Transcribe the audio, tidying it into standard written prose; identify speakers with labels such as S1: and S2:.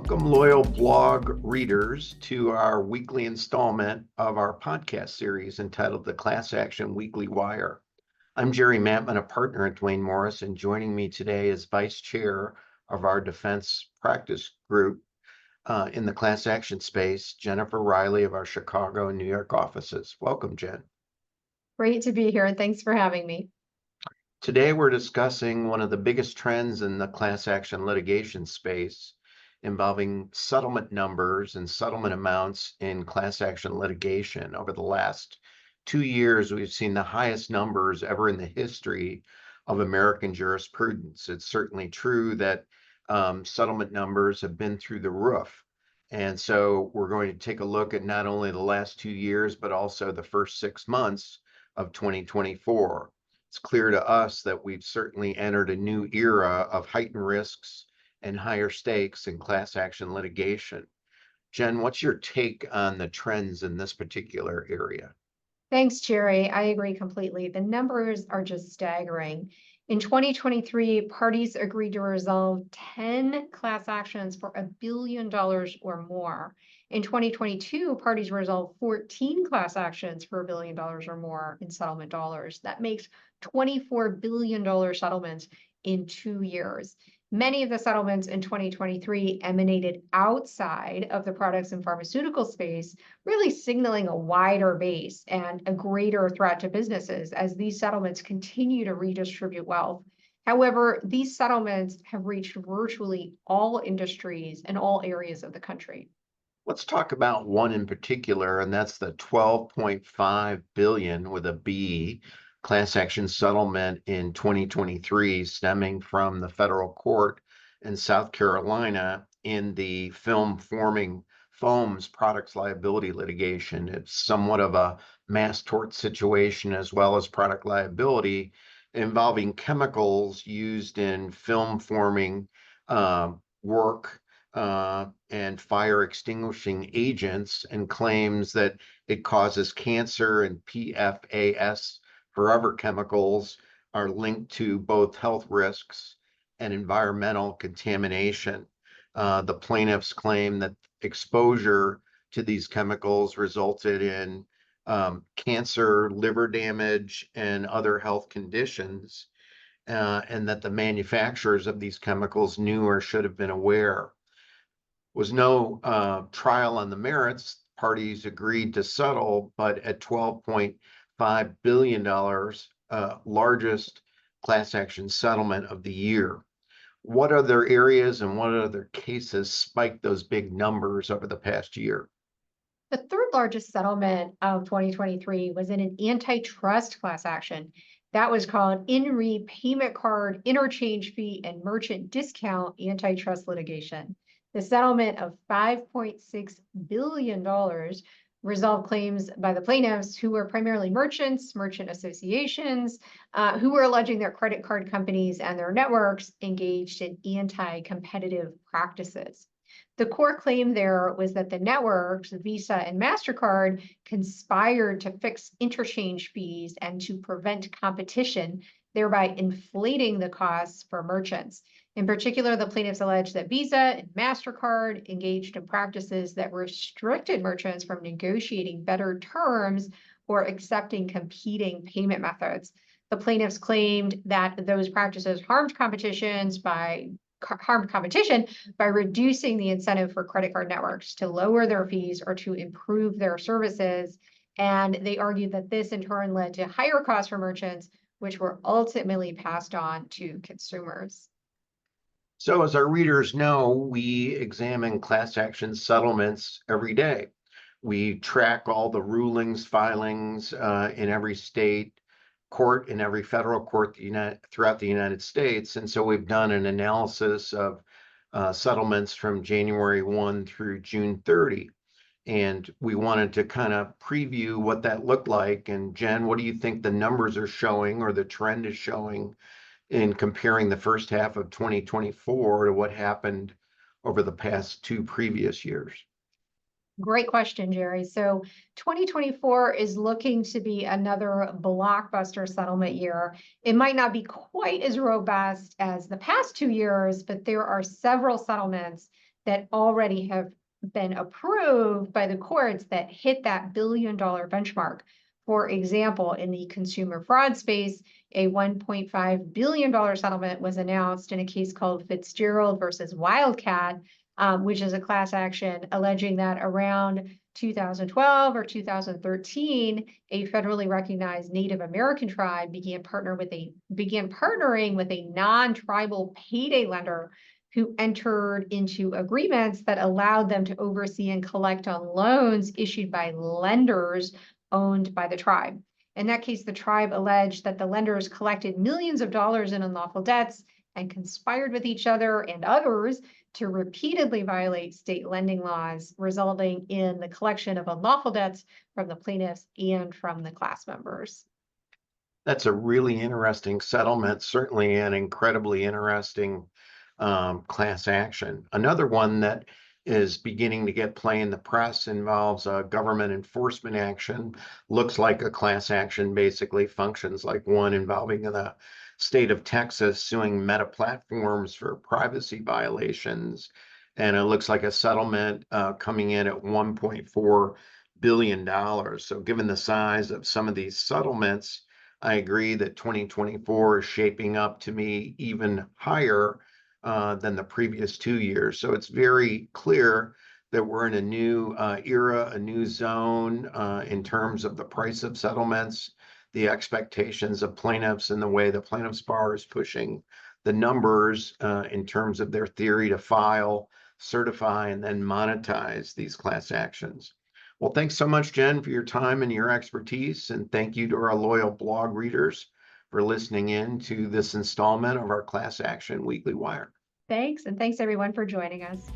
S1: Welcome, loyal blog readers, to our weekly installment of our podcast series entitled The Class Action Weekly Wire. I'm Jerry Maatman, a partner at Duane Morris, and joining me today is Vice Chair of our Defense Practice Group in the class action space, Jennifer Riley of our Chicago and New York offices. Welcome, Jen.
S2: Great to be here, and thanks for having me.
S1: Today, we're discussing one of the biggest trends in the class action litigation space, involving settlement numbers and settlement amounts in class action litigation. Over the last 2 years, we've seen the highest numbers ever in the history of American jurisprudence. It's certainly true that settlement numbers have been through the roof. And so we're going to take a look at not only the last 2 years, but also the first 6 months of 2024. It's clear to us that we've certainly entered a new era of heightened risks and higher stakes in class action litigation. Jen, what's your take on the trends in this particular area?
S2: Thanks, Jerry. I agree completely. The numbers are just staggering. In 2023, parties agreed to resolve 10 class actions for $1 billion or more. In 2022, parties resolved 14 class actions for $1 billion or more in settlement dollars. That makes $24 billion settlements in 2 years. Many of the settlements in 2023 emanated outside of the products and pharmaceutical space, really signaling a wider base and a greater threat to businesses as these settlements continue to redistribute wealth. However, these settlements have reached virtually all industries and all areas of the country.
S1: Let's talk about one in particular, and that's the 12.5 billion with a B class action settlement in 2023 stemming from the federal court in South Carolina in the foams products liability litigation. It's somewhat of a mass tort situation as well as product liability involving chemicals used in film forming work and fire extinguishing agents, and claims that it causes cancer, and PFAS, forever chemicals, are linked to both health risks and environmental contamination. The plaintiffs claim that exposure to these chemicals resulted in cancer, liver damage, and other health conditions, and that the manufacturers of these chemicals knew or should have been aware. Was no trial on the merits. Parties agreed to settle, but at $12.5 billion, largest class action settlement of the year. What other areas and what other cases spiked those big numbers over the past year?
S2: The third largest settlement of 2023 was in an antitrust class action that was called In Re Payment Card Interchange Fee and Merchant Discount Antitrust Litigation. The settlement of $5.6 billion resolved claims by the plaintiffs, who were primarily merchants, merchant associations, who were alleging their credit card companies and their networks engaged in anti-competitive practices. The core claim there was that the networks, Visa and MasterCard, conspired to fix interchange fees and to prevent competition, thereby inflating the costs for merchants. In particular, the plaintiffs alleged that Visa and MasterCard engaged in practices that restricted merchants from negotiating better terms or accepting competing payment methods. The plaintiffs claimed that those practices harmed competition by reducing the incentive for credit card networks to lower their fees or to improve their services. And they argued that this in turn led to higher costs for merchants, which were ultimately passed on to consumers.
S1: So as our readers know, we examine class action settlements every day. We track all the rulings, filings in every state court, in every federal court throughout the United States. And so we've done an analysis of settlements from January 1 through June 30. And we wanted to kind of preview what that looked like. And Jen, what do you think the numbers are showing, or the trend is showing, in comparing the first half of 2024 to what happened over the past 2 previous years?
S2: Great question, Jerry. So 2024 is looking to be another blockbuster settlement year. It might not be quite as robust as the past 2 years, but there are several settlements that already have been approved by the courts that hit that $1 billion benchmark. For example, in the consumer fraud space, a $1.5 billion settlement was announced in a case called Fitzgerald versus Wildcat, which is a class action alleging that around 2012 or 2013, a federally recognized Native American tribe began partnering with a non-tribal payday lender who entered into agreements that allowed them to oversee and collect on loans issued by lenders owned by the tribe. In that case, the tribe alleged that the lenders collected millions of dollars in unlawful debts and conspired with each other and others to repeatedly violate state lending laws, resulting in the collection of unlawful debts from the plaintiffs and from the class members.
S1: That's a really interesting settlement, certainly an incredibly interesting class action. Another one that is beginning to get play in the press involves a government enforcement action. Looks like a class action, basically functions like one involving the state of Texas suing Meta Platforms for privacy violations. And it looks like a settlement coming in at $1.4 billion. So given the size of some of these settlements, I agree that 2024 is shaping up to me even higher than the previous 2 years. So it's very clear that we're in a new era, a new zone in terms of the price of settlements, the expectations of plaintiffs, and the way the plaintiffs bar is pushing the numbers in terms of their theory to file, certify, and then monetize these class actions. Well, thanks so much, Jen, for your time and your expertise. And thank you to our loyal blog readers for listening in to this installment of our Class Action Weekly Wire.
S2: Thanks, and thanks everyone for joining us.